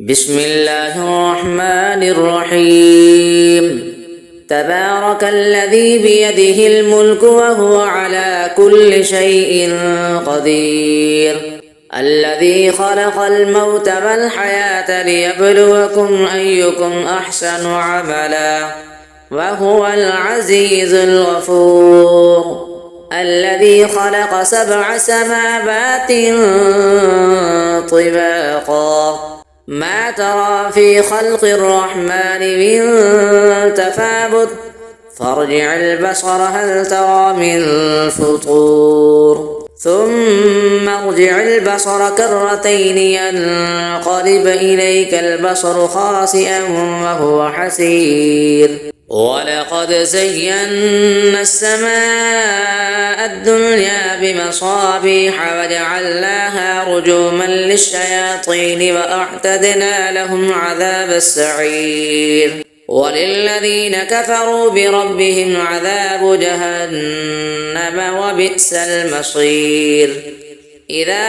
بسم الله الرحمن الرحيم. تبارك الذي بيده الملك وهو على كل شيء قدير، الذي خلق الموت والحياة ليبلوكم أيكم أحسن عملا وهو العزيز الغفور. الذي خلق 7 سماوات طباقا ما ترى في خلق الرحمن من تفاوت فارجع البصر هل ترى من فطور ثم ارجع البصر كرتين ينقلب إليك البصر خاسئا وهو حسير. ولقد زينا السماء الدنيا بمصابيح وجعلناها رجوما للشياطين وأعتدنا لهم عذاب السعير. وللذين كفروا بربهم عذاب جهنم وبئس المصير. إذا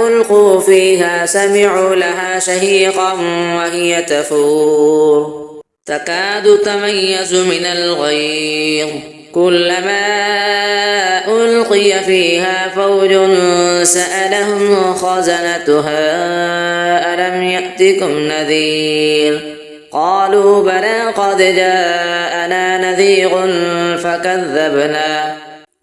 ألقوا فيها سمعوا لها شهيقا وهي تفور تكاد تميز من الغيظ كلما ألقي فيها فوج سألهم خزنتها ألم يأتكم نذير قالوا بلى قد جاءنا نذير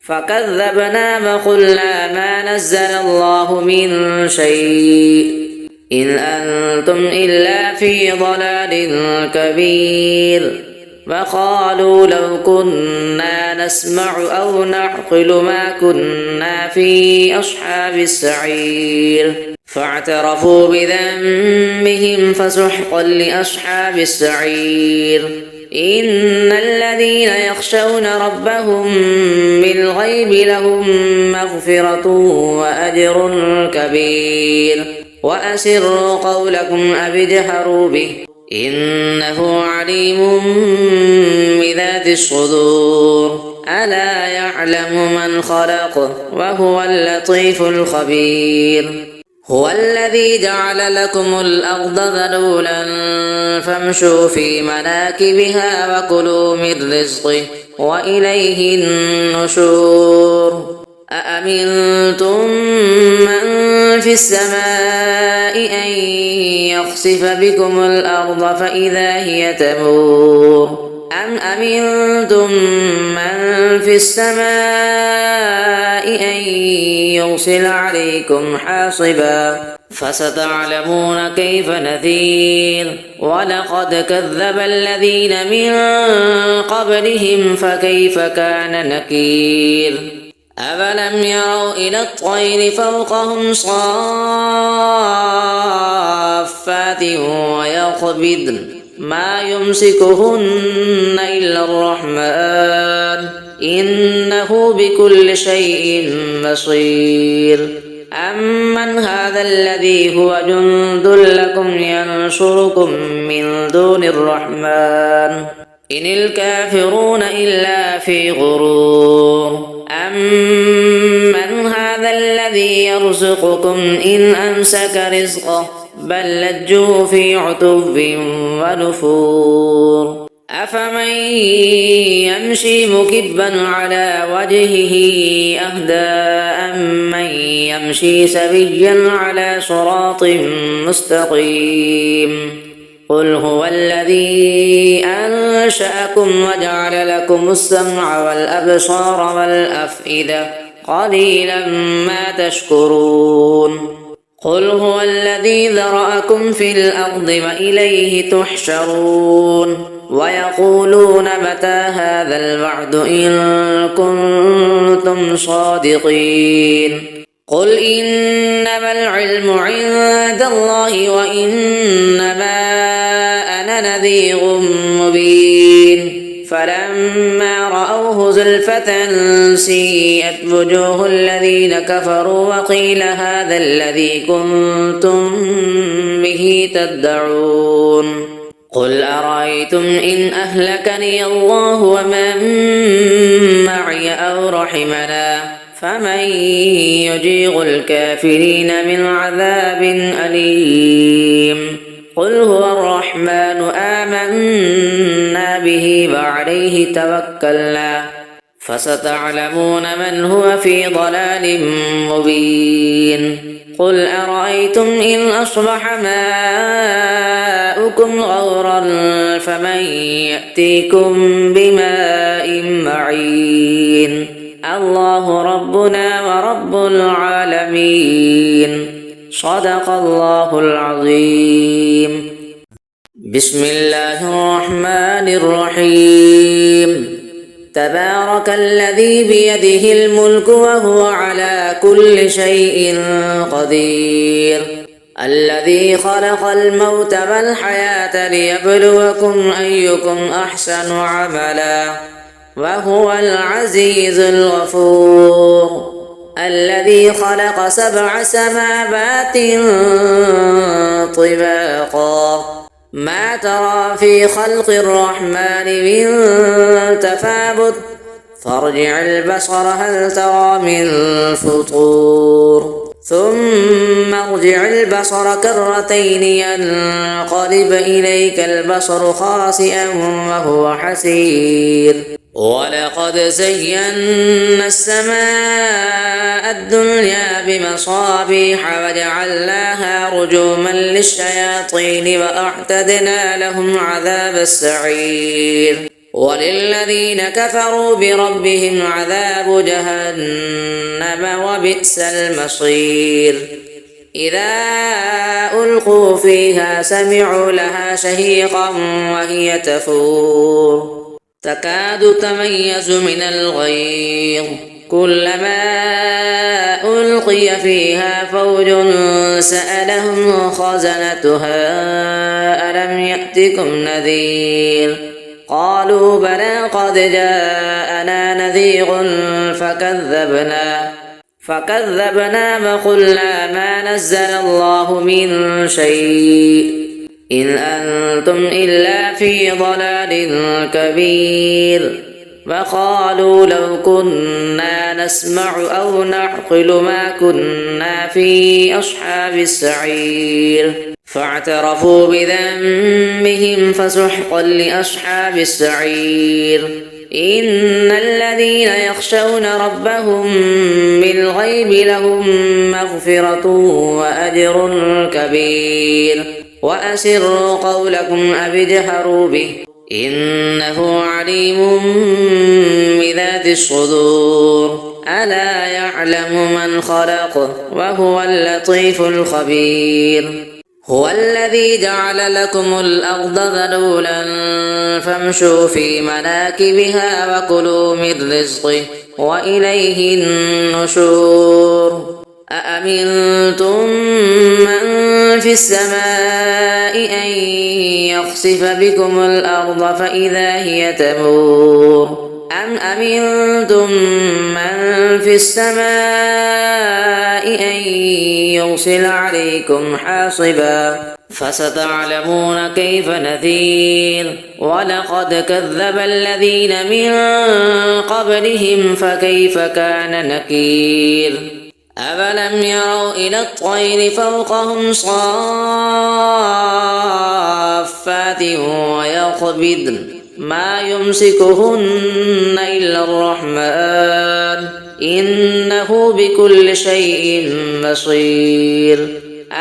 فكذبنا وقلنا ما نزل الله من شيء إن أنتم إلا في ضلال كبير. وقالوا لو كنا نسمع أو نعقل ما كنا في أصحاب السعير فاعترفوا بذنبهم فسحقا لأصحاب السعير. إن الذين يخشون ربهم بالغيب لهم مغفرة وأجر كبير. وأسروا قولكم أو اجهروا به إنه عليم بذات الصدور. ألا يعلم من خلق وهو اللطيف الخبير. هو الذي جعل لكم الأرض ذلولا فامشوا في مناكبها وكلوا من رزقه وإليه النشور. أأمنتم من في السماء أن يخسف بكم الأرض فإذا هي تمور أم أمنتم من في السماء أن يرسل عليكم حاصبا فستعلمون كيف نذير. ولقد كذب الذين من قبلهم فكيف كان نكير. أفلم يروا إلى الطير فوقهم صافات ويقبضن ما يمسكهن إلا الرحمن إنه بكل شيء بصير. أمن هذا الذي هو جند لكم ينصركم من دون الرحمن إن الكافرون إلا في غرور. أمن هذا الذي يرزقكم إن أمسك رزقه بل لجوا في عتو ونفور. أفمن يمشي مكبا على وجهه أهدى أمن يمشي سويا على صراط مستقيم. قل هو الذي أنشأكم وجعل لكم السمع والأبصار والأفئدة قليلا ما تشكرون. قل هو الذي ذرأكم في الأرض وإليه تحشرون. ويقولون متى هذا الوعد إن كنتم صادقين. قل إنما العلم عند الله وإنما أنا نذير مبين. فلما رأوه زلفة سيئت وجوه الذين كفروا وقيل هذا الذي كنتم به تدعون. قل أرأيتم إن أهلكني الله ومن معي أو رحمنا فمن يجير الكافرين من عذاب أليم. فستعلمون من هو في ضلال مبين قل أرأيتم إن أصبح ماؤكم غورا فمن يأتيكم بماء معين الله ربنا ورب العالمين صدق الله العظيم. بسم الله الرحمن الرحيم تبارك الذي بيده الملك وهو على كل شيء قدير الذي خلق الموت والحياة ليبلوكم أيكم أحسن عملا وهو العزيز الغفور الذي خلق 7 سماوات طباقا ما ترى في خلق الرحمن من تفاوت فارجع البصر هل ترى من فطور ثم ارجع البصر كرتين ينقلب إليك البصر خاسئا وهو حسير ولقد زينا السماء الدنيا بمصابيح وجعلناها رجوما للشياطين وأعتدنا لهم عذاب السعير وللذين كفروا بربهم عذاب جهنم وبئس المصير إذا ألقوا فيها سمعوا لها شهيقا وهي تفور تكاد تميز من الغيظ كلما ألقي فيها فوج سألهم خزنتها ألم يأتكم نذير قالوا بلى قد جاءنا نذير فكذبنا وقلنا ما نزل الله من شيء إن أنتم إلا في ضلال كبير وقالوا لو كنا نسمع أو نعقل ما كنا في أصحاب السعير فاعترفوا بذنبهم فسحقا لأصحاب السعير إن الذين يخشون ربهم بالغيب لهم مغفرة وأجر كبير وأسروا قولكم أو اجهروا به إنه عليم بذات الصدور ألا يعلم من خلق وهو اللطيف الخبير هو الذي جعل لكم الأرض ذلولا فامشوا في مناكبها وكلوا من رزقه وإليه النشور أأمنتم من في السماء أن يخسف بكم الأرض فإذا هي تمور أم أمنتم من في السماء أن يرسل عليكم حاصبا فستعلمون كيف نذير ولقد كذب الذين من قبلهم فكيف كان نكير أفلم يروا إلى الطير فوقهم صافات ويقبضن ما يمسكهن إلا الرحمن إنه بكل شيء بصير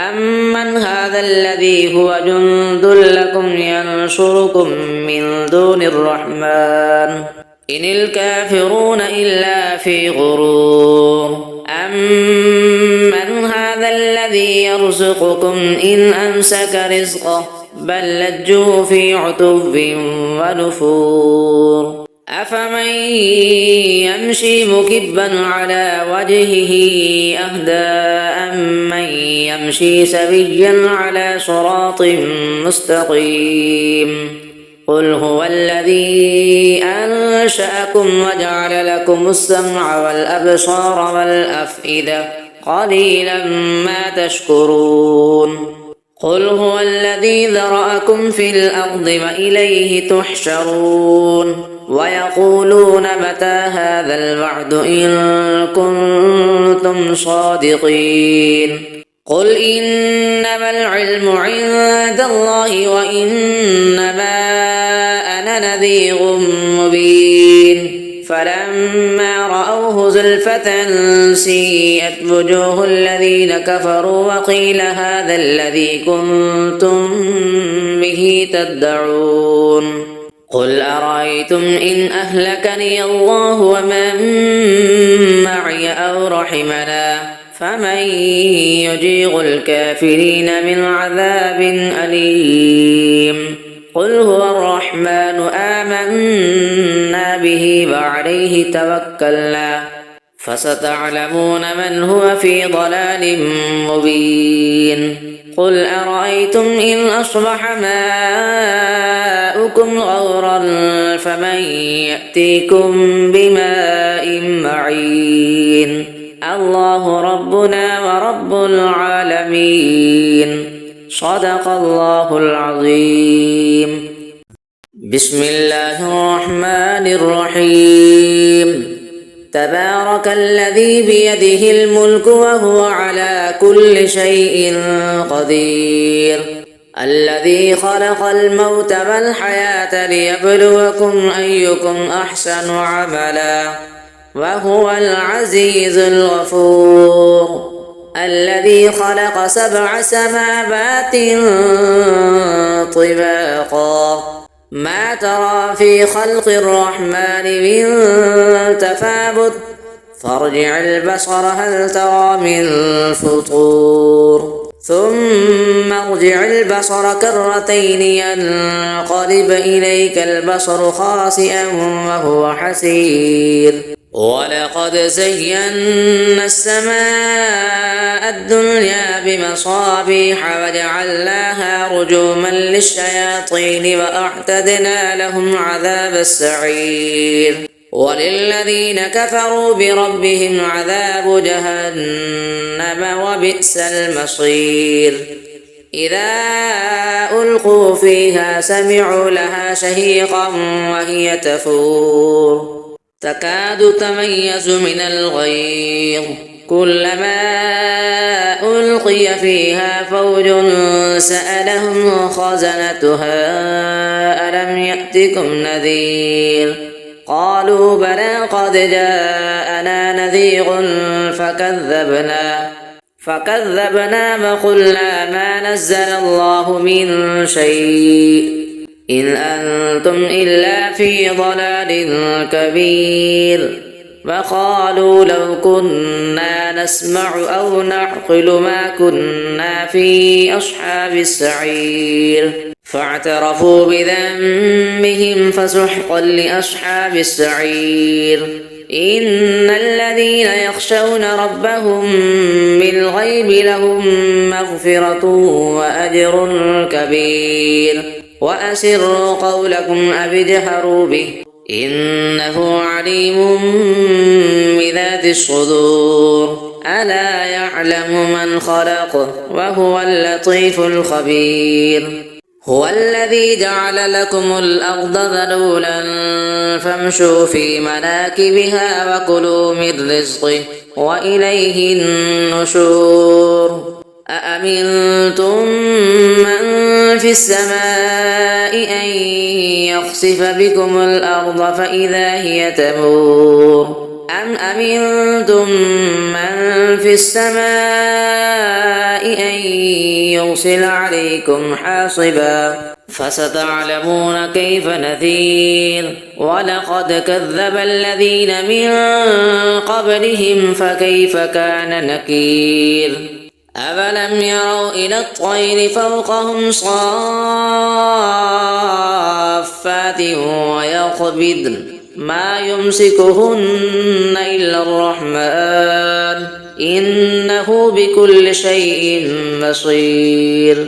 أمن هذا الذي هو جند لكم ينصركم من دون الرحمن إن الكافرون إلا في غرور أمن هذا الذي يرزقكم إن أمسك رزقه بل لجوا في عتب ونفور أفمن يمشي مكبا على وجهه أهدى أمن يمشي سويا على صراط مستقيم قل هو الذي أنشأكم وجعل لكم السمع والأبصار والأفئدة قليلا ما تشكرون قل هو الذي ذرأكم في الأرض وإليه تحشرون ويقولون متى هذا الوعد إن كنتم صادقين قل إنما العلم عند الله وإنما أنا نذير مبين فلما رأوه زلفة سيئت وجوه الذين كفروا وقيل هذا الذي كنتم به تدعون قل أرأيتم إن أهلكني الله ومن معي أو رحمنا فمن يجير الكافرين من عذاب أليم قل هو الرحمن آمنا به وعليه توكلنا فستعلمون من هو في ضلال مبين قل أرأيتم إن أصبح ماؤكم غورا فمن يأتيكم بماء معين الله ربنا ورب العالمين صدق الله العظيم بسم الله الرحمن الرحيم تبارك الذي بيده الملك وهو على كل شيء قدير الذي خلق الموت والحياة ليبلوكم أيكم أحسن عملا وهو العزيز الغفور الذي خلق 7 سماوات طباقا ما ترى في خلق الرحمن من تفاوت فارجع البصر هل ترى من فطور ثم ارجع البصر كرتين ينقلب إليك البصر خاسئا وهو حسير ولقد زينا السماء الدنيا بمصابيح وجعلناها رجوما للشياطين وأعتدنا لهم عذاب السعير وللذين كفروا بربهم عذاب جهنم وبئس المصير إذا ألقوا فيها سمعوا لها شهيقا وهي تفور تكاد تميز من الغيظ كلما ألقي فيها فوج سألهم خزنتها ألم يأتكم نذير قالوا بلى قد جاءنا نذير فكذبنا وقلنا ما نزل الله من شيء إن أنتم إلا في ضلال كبير وقالوا لو كنا نسمع أو نعقل ما كنا في أصحاب السعير فاعترفوا بذنبهم فسحقا لأصحاب السعير إن الذين يخشون ربهم بالغيب لهم مغفرة وأجر كبير وأسروا قولكم أو اجهروا به إنه عليم بذات الصدور ألا يعلم من خلق وهو اللطيف الخبير هو الذي جعل لكم الأرض ذلولا فامشوا في مناكبها وكلوا من رزقه وإليه النشور أأمنتم من في السماء أن يخسف بكم الأرض فإذا هي تمور أم أمنتم من في السماء أن يرسل عليكم حاصبا فستعلمون كيف نذير ولقد كذب الذين من قبلهم فكيف كان نكير أفلم يروا إلى الطير فوقهم صافات ويقبضن ما يمسكهن إلا الرحمن إنه بكل شيء بصير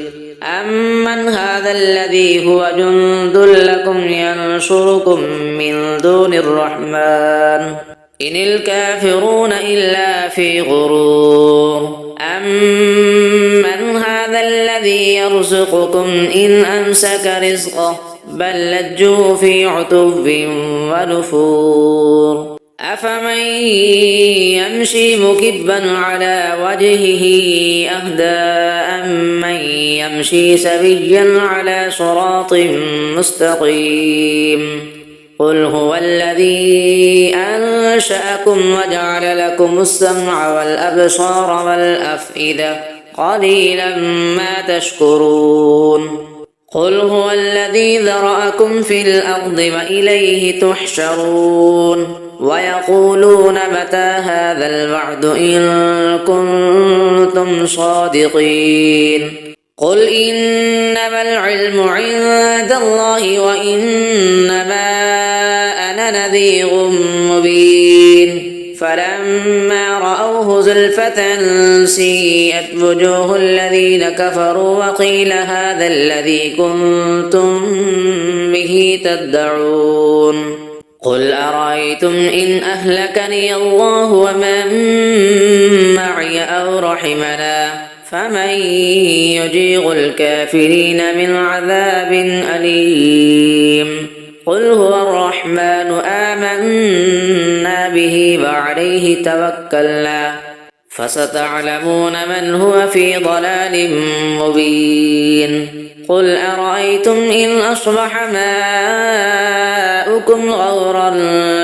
أمن هذا الذي هو جند لكم ينصركم من دون الرحمن إن الكافرون إلا في غرور أمن هذا الذي يرزقكم إن أمسك رزقه بل لجوا في عتب ونفور أفمن يمشي مكبا على وجهه أهدى أمن يمشي سويا على صراط مستقيم قل هو الذي أنشأكم وجعل لكم السمع والأبصار والأفئدة قليلا ما تشكرون قل هو الذي ذرأكم في الأرض وإليه تحشرون ويقولون متى هذا الوعد إن كنتم صادقين قل إنما العلم عند الله وإنما أنا نذير مبين فلما رأوه زلفة سيئت وجوه الذين كفروا وقيل هذا الذي كنتم به تدعون قل أرأيتم إن أهلكني الله ومن معي أو رحمنا فمن يجير الكافرين من عذاب أليم قل هو الرحمن آمنا به وعليه توكلنا فستعلمون من هو في ضلال مبين قل أرأيتم إن أصبح ماؤكم غورا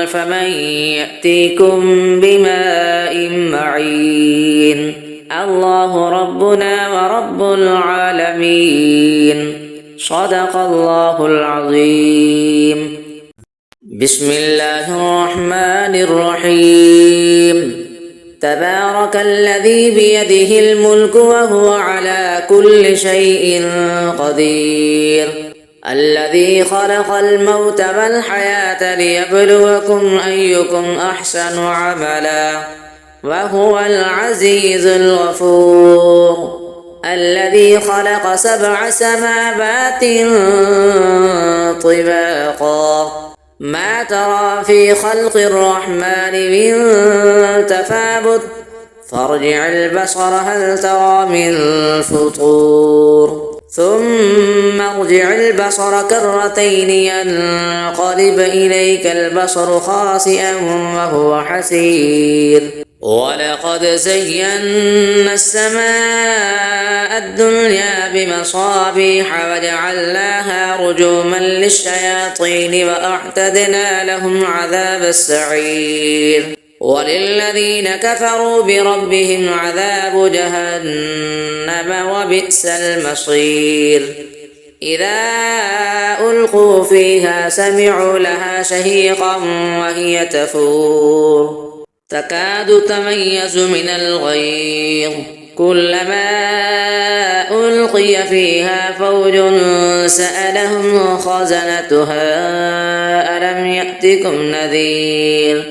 فمن يأتيكم بماء معين الله ربنا ورب العالمين صدق الله العظيم بسم الله الرحمن الرحيم تبارك الذي بيده الملك وهو على كل شيء قدير الذي خلق الموت والحياة ليبلوكم أيكم أحسن عملا وهو العزيز الغفور الذي خلق 7 سماوات طباقا ما ترى في خلق الرحمن من تفاوت فارجع البصر هل ترى من فطور ثم ارجع البصر كرتين ينقلب إليك البصر خاسئا وهو حسير ولقد زينا السماء الدنيا بمصابيح وجعلناها رجوما للشياطين وأعتدنا لهم عذاب السعير وللذين كفروا بربهم عذاب جهنم وبئس المصير إذا ألقوا فيها سمعوا لها شهيقا وهي تفور تكاد تميز من الغيظ كلما ألقي فيها فوج سألهم خزنتها ألم يأتكم نذير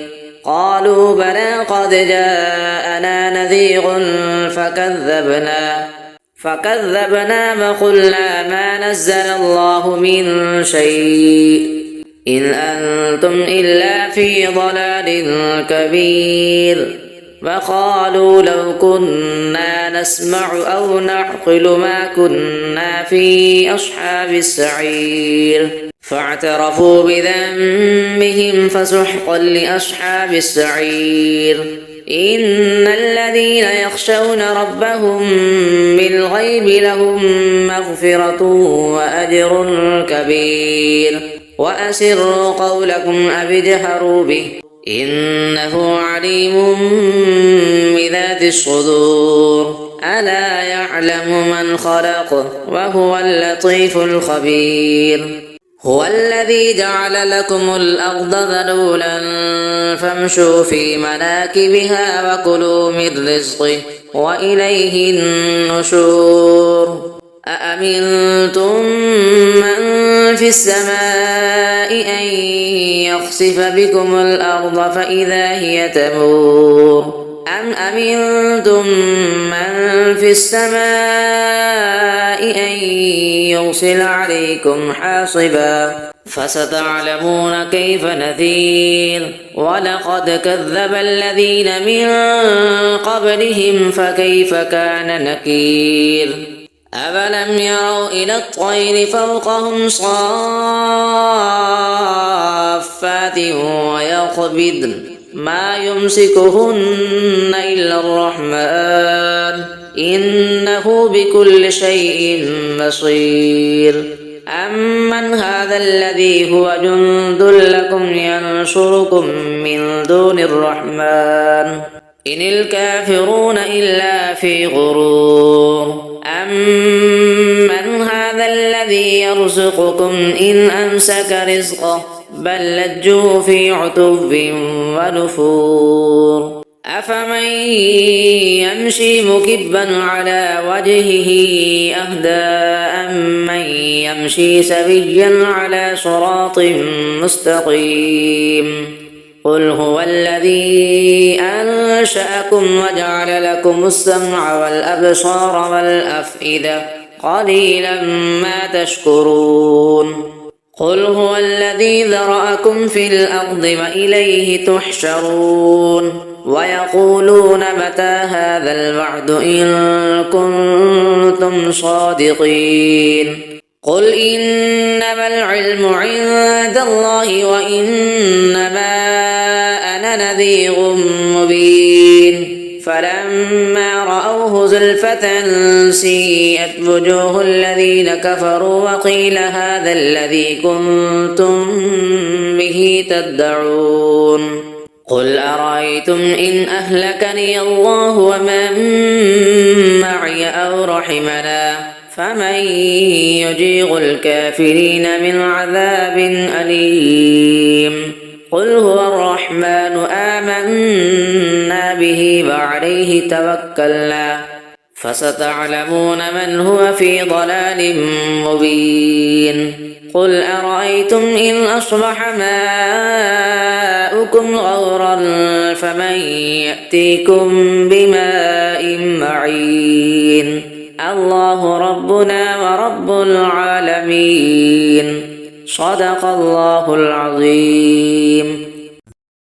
قالوا بلى قد جاءنا نذير فكذبنا وقلنا ما نزل الله من شيء إن أنتم إلا في ضلال كبير وقالوا لو كنا نسمع أو نعقل ما كنا في أصحاب السعير فاعترفوا بذنبهم فسحقا لأصحاب السعير إن الذين يخشون ربهم بالغيب لهم مغفرة وأجر كبير وأسروا قولكم أو اجهروا به إنه عليم بذات الصدور ألا يعلم من خلق وهو اللطيف الخبير هو الذي جعل لكم الأرض ذلولا فامشوا في مناكبها وكلوا من رزقه وإليه النشور أأمنتم من في السماء أن يخسف بكم الأرض فإذا هي تمور أم أمنتم من في السماء أن يرسل عليكم حاصبا فستعلمون كيف نذير ولقد كذب الذين من قبلهم فكيف كان نكير أفلم يروا إلى الطير فوقهم صافات ويقبضن ما يمسكهن إلا الرحمن إنه بكل شيء بصير أمن هذا الذي هو جند لكم ينصركم من دون الرحمن إن الكافرون إلا في غرور أمن هذا الذي يرزقكم إن أمسك رزقه بل لجوا في عتو ونفور أفمن يمشي مكبا على وجهه أهدى أمن يمشي سويا على صراط مستقيم قل هو الذي أنشأكم وجعل لكم السمع والأبصار والأفئدة قليلا ما تشكرون قل هو الذي ذرأكم في الأرض وإليه تحشرون ويقولون متى هذا الوعد إن كنتم صادقين قل إنما العلم عند الله وإنما أنا نذير مبين فلما رأوه زلفة سيئت وجوه الذين كفروا وقيل هذا الذي كنتم به تدعون قل أرأيتم إن أهلكني الله ومن معي أو رحمنا فمن يجير الكافرين من عذاب أليم قل هو الرحمن آمنا به وعليه توكلنا فستعلمون من هو في ضلال مبين قل أرأيتم إن أصبح ماؤكم غورا فمن يأتيكم بماء معين الله ربنا ورب العالمين صدق الله العظيم.